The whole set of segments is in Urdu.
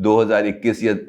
2021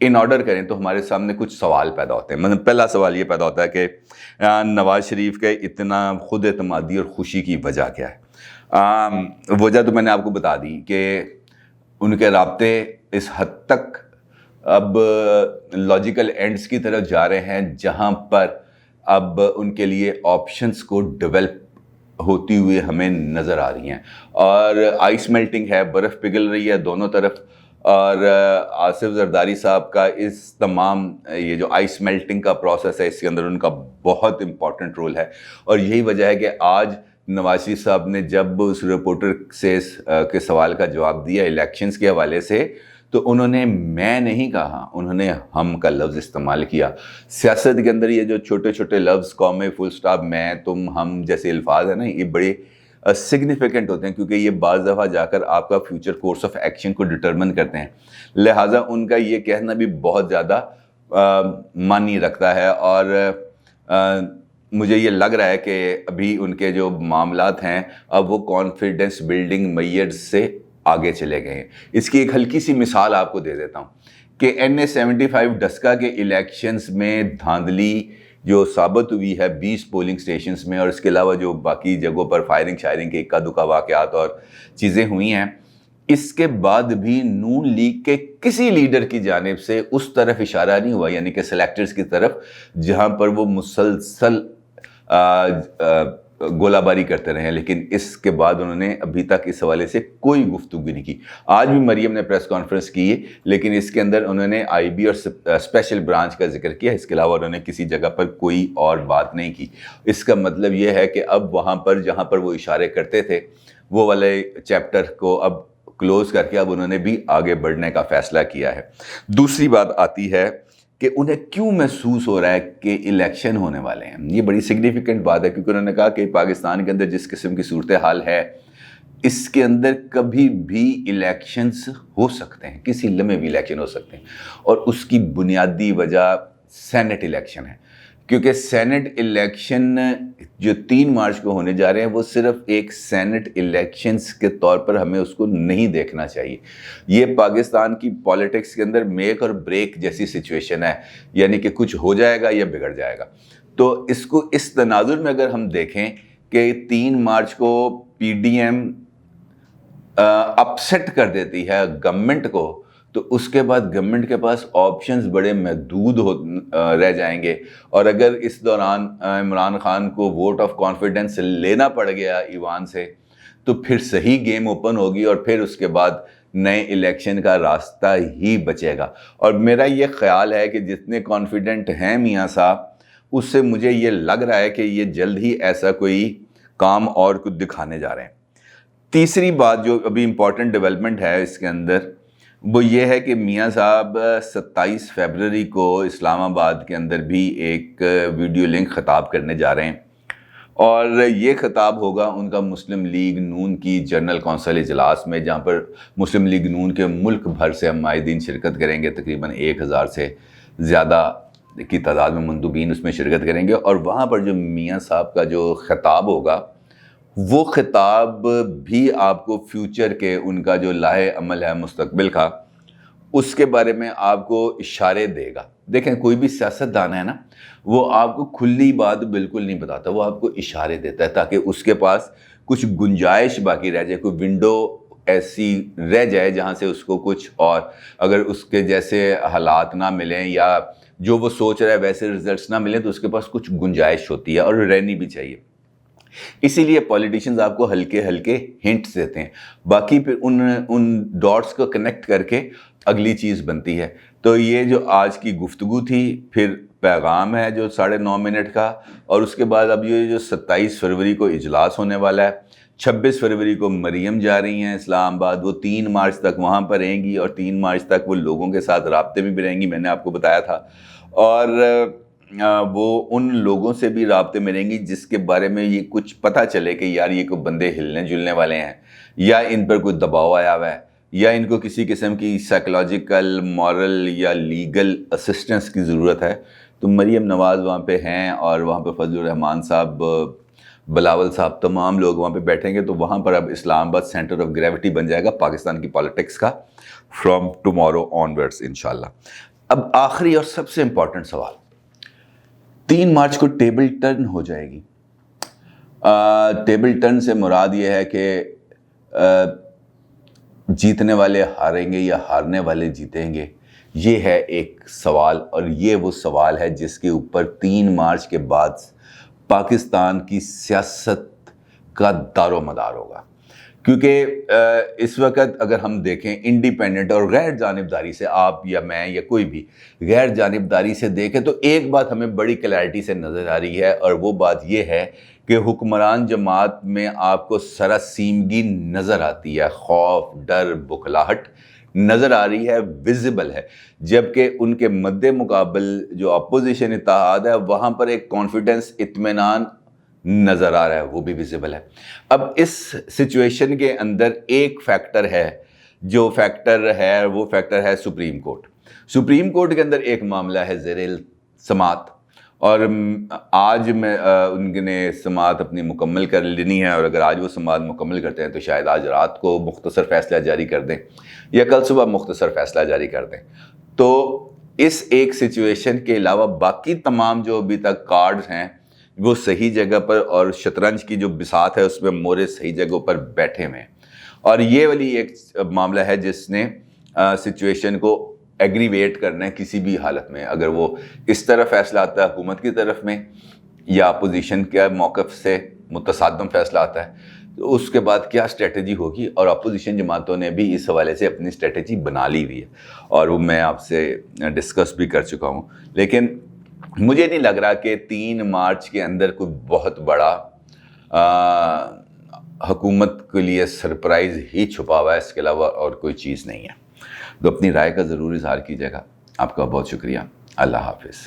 ان آرڈر کریں تو ہمارے سامنے کچھ سوال پیدا ہوتے ہیں. مطلب پہلا سوال یہ پیدا ہوتا ہے کہ نواز شریف کے اتنا خود اعتمادی اور خوشی کی وجہ کیا ہے؟ وجہ تو میں نے آپ کو بتا دی کہ ان کے رابطے اس حد تک اب لاجیکل اینڈز کی طرف جا رہے ہیں جہاں پر اب ان کے لیے آپشنز کو ڈیولپ ہوتی ہوئی ہمیں نظر آ رہی ہیں. اور آئس میلٹنگ ہے، برف پگھل رہی ہے دونوں طرف. اور آصف زرداری صاحب کا اس تمام یہ جو آئس میلٹنگ کا پروسیس ہے اس کے اندر ان کا بہت امپورٹنٹ رول ہے. اور یہی وجہ ہے کہ آج نواز شریف صاحب نے جب اس رپورٹر سے کے سوال کا جواب دیا الیکشنز کے حوالے سے تو انہوں نے میں نہیں کہا، انہوں نے ہم کا لفظ استعمال کیا. سیاست کے اندر یہ جو چھوٹے چھوٹے لفظ قومیں، فل سٹاپ، میں، تم، ہم جیسے الفاظ ہیں نا، یہ بڑے سگنیفیکنٹ ہوتے ہیں کیونکہ یہ بعض دفعہ جا کر آپ کا فیوچر کورس آف ایکشن کو ڈٹرمن کرتے ہیں. لہٰذا ان کا یہ کہنا بھی بہت زیادہ معنی رکھتا ہے. اور مجھے یہ لگ رہا ہے کہ ابھی ان کے جو معاملات ہیں اب وہ کانفیڈنس بلڈنگ میئرز سے آگے چلے گئے ہیں. اس کی ایک ہلکی سی مثال آپ کو دے دیتا ہوں کہ NA-75 ڈسکا کے الیکشنز میں دھاندلی جو ثابت ہوئی ہے 20 پولنگ سٹیشنز میں، اور اس کے علاوہ جو باقی جگہوں پر فائرنگ شائرنگ کے اکا دکا واقعات اور چیزیں ہوئی ہیں، اس کے بعد بھی نون لیگ کے کسی لیڈر کی جانب سے اس طرف اشارہ نہیں ہوا، یعنی کہ سلیکٹرز کی طرف، جہاں پر وہ مسلسل گولہ باری کرتے رہے ہیں. لیکن اس کے بعد انہوں نے ابھی تک اس حوالے سے کوئی گفتگو نہیں کی. آج بھی مریم نے پریس کانفرنس کی لیکن اس کے اندر انہوں نے IB اور اسپیشل برانچ کا ذکر کیا، اس کے علاوہ انہوں نے کسی جگہ پر کوئی اور بات نہیں کی. اس کا مطلب یہ ہے کہ اب وہاں پر جہاں پر وہ اشارے کرتے تھے وہ والے چیپٹر کو اب کلوز کر کے اب انہوں نے بھی آگے بڑھنے کا فیصلہ کیا ہے. دوسری بات آتی ہے کہ انہیں کیوں محسوس ہو رہا ہے کہ الیکشن ہونے والے ہیں. یہ بڑی سگنیفیکنٹ بات ہے کیونکہ انہوں نے کہا کہ پاکستان کے اندر جس قسم کی صورتحال ہے اس کے اندر کبھی بھی الیکشنز ہو سکتے ہیں، کسی لمحے بھی الیکشن ہو سکتے ہیں. اور اس کی بنیادی وجہ سینٹ الیکشن ہے، کیونکہ سینٹ الیکشن جو 3 مارچ کو ہونے جا رہے ہیں وہ صرف ایک سینٹ الیکشنز کے طور پر ہمیں اس کو نہیں دیکھنا چاہیے. یہ پاکستان کی پالیٹکس کے اندر میک اور بریک جیسی سچویشن ہے، یعنی کہ کچھ ہو جائے گا یا بگڑ جائے گا. تو اس کو اس تناظر میں اگر ہم دیکھیں کہ 3 مارچ کو PDM اپسیٹ کر دیتی ہے گورنمنٹ کو، تو اس کے بعد گورنمنٹ کے پاس آپشنز بڑے محدود رہ جائیں گے. اور اگر اس دوران عمران خان کو ووٹ آف کانفیڈنس لینا پڑ گیا ایوان سے تو پھر صحیح گیم اوپن ہوگی اور پھر اس کے بعد نئے الیکشن کا راستہ ہی بچے گا. اور میرا یہ خیال ہے کہ جتنے کانفیڈنٹ ہیں میاں صاحب، اس سے مجھے یہ لگ رہا ہے کہ یہ جلد ہی ایسا کوئی کام اور کچھ دکھانے جا رہے ہیں. تیسری بات جو ابھی امپورٹنٹ ڈیولپمنٹ ہے اس کے اندر وہ یہ ہے کہ میاں صاحب 27 فیبروری کو اسلام آباد کے اندر بھی ایک ویڈیو لنک خطاب کرنے جا رہے ہیں. اور یہ خطاب ہوگا ان کا مسلم لیگ نون کی جنرل کونسل اجلاس میں، جہاں پر مسلم لیگ نون کے ملک بھر سے ہم آئے دن شرکت کریں گے. تقریباً 1000 سے زیادہ کی تعداد میں مندوبین اس میں شرکت کریں گے. اور وہاں پر جو میاں صاحب کا جو خطاب ہوگا وہ خطاب بھی آپ کو فیوچر کے ان کا جو لاہے عمل ہے مستقبل کا، اس کے بارے میں آپ کو اشارے دے گا. دیکھیں کوئی بھی سیاستدان ہے نا، وہ آپ کو کھلی بات بالکل نہیں بتاتا، وہ آپ کو اشارے دیتا ہے تاکہ اس کے پاس کچھ گنجائش باقی رہ جائے، کوئی ونڈو ایسی رہ جائے جہاں سے اس کو کچھ، اور اگر اس کے جیسے حالات نہ ملیں یا جو وہ سوچ رہا ہے ویسے رزلٹس نہ ملیں تو اس کے پاس کچھ گنجائش ہوتی ہے اور رہنی بھی چاہیے. اسی لیے پولیٹیشینز آپ کو ہلکے ہلکے ہنٹس دیتے ہیں، باقی پھر ان ڈاٹس کو کنیکٹ کر کے اگلی چیز بنتی ہے. تو یہ جو آج کی گفتگو تھی، پھر پیغام ہے جو 9.5 منٹ کا، اور اس کے بعد اب یہ جو 27 فروری کو اجلاس ہونے والا ہے، 26 فروری کو مریم جا رہی ہیں اسلام آباد، وہ 3 مارچ تک وہاں پر رہیں گی اور 3 مارچ تک وہ لوگوں کے ساتھ رابطے میں بھی رہیں گی، میں نے آپ کو بتایا تھا. اور وہ ان لوگوں سے بھی رابطے میں رہیں گی جس کے بارے میں یہ کچھ پتہ چلے کہ یار یہ کوئی بندے ہلنے جلنے والے ہیں، یا ان پر کوئی دباؤ آیا ہوا ہے، یا ان کو کسی قسم کی سائیکلوجیکل، مورل یا لیگل اسسٹنس کی ضرورت ہے. تو مریم نواز وہاں پہ ہیں، اور وہاں پہ فضل الرحمان صاحب، بلاول صاحب، تمام لوگ وہاں پہ بیٹھیں گے. تو وہاں پر اب اسلام آباد سینٹر آف گریوٹی بن جائے گا پاکستان کی پالیٹکس کا، فرام ٹمارو آن ورڈس انشاءاللہ. اب آخری اور سب سے امپورٹنٹ سوال، 3 مارچ کو ٹیبل ٹرن ہو جائے گی. ٹیبل ٹرن سے مراد یہ ہے کہ جیتنے والے ہاریں گے یا ہارنے والے جیتیں گے. یہ ہے ایک سوال، اور یہ وہ سوال ہے جس کے اوپر 3 مارچ کے بعد پاکستان کی سیاست کا دار و مدار ہوگا. کیونکہ اس وقت اگر ہم دیکھیں انڈیپینڈنٹ اور غیر جانبداری سے، آپ یا میں یا کوئی بھی غیر جانبداری سے دیکھیں، تو ایک بات ہمیں بڑی کلیئرٹی سے نظر آ رہی ہے، اور وہ بات یہ ہے کہ حکمران جماعت میں آپ کو سراسیمگی نظر آتی ہے، خوف، ڈر، بکھلاہٹ نظر آ رہی ہے، ویزیبل ہے. جبکہ ان کے مد مقابل جو اپوزیشن اتحاد ہے، وہاں پر ایک کانفیڈنس، اطمینان نظر آ رہا ہے، وہ بھی ویزیبل ہے. اب اس سچویشن کے اندر ایک فیکٹر ہے، جو فیکٹر ہے وہ فیکٹر ہے سپریم کورٹ. سپریم کورٹ کے اندر ایک معاملہ ہے زیر سماعت، اور آج میں ان نے سماعت اپنی مکمل کر لینی ہے، اور اگر آج وہ سماعت مکمل کرتے ہیں تو شاید آج رات کو مختصر فیصلہ جاری کر دیں یا کل صبح مختصر فیصلہ جاری کر دیں. تو اس ایک سچویشن کے علاوہ باقی تمام جو ابھی تک کارڈز ہیں وہ صحیح جگہ پر، اور شطرنج کی جو بساط ہے اس میں مورے صحیح جگہوں پر بیٹھے ہوئے ہیں. اور یہ والی ایک معاملہ ہے جس نے سچویشن کو ایگریویٹ کرنا ہے کسی بھی حالت میں. اگر وہ اس طرح فیصلہ آتا ہے حکومت کی طرف میں، یا اپوزیشن کے موقف سے متصادم فیصلہ آتا ہے، تو اس کے بعد کیا اسٹریٹجی ہوگی. اور اپوزیشن جماعتوں نے بھی اس حوالے سے اپنی اسٹریٹجی بنا لی ہوئی ہے، اور وہ میں آپ سے ڈسکس بھی کر چکا ہوں. لیکن مجھے نہیں لگ رہا کہ 3 مارچ کے اندر کوئی بہت بڑا حکومت کے لیے سرپرائز ہی چھپا ہوا ہے، اس کے علاوہ اور کوئی چیز نہیں ہے. تو اپنی رائے کا ضرور اظہار کیجیے گا. آپ کا بہت شکریہ. اللہ حافظ.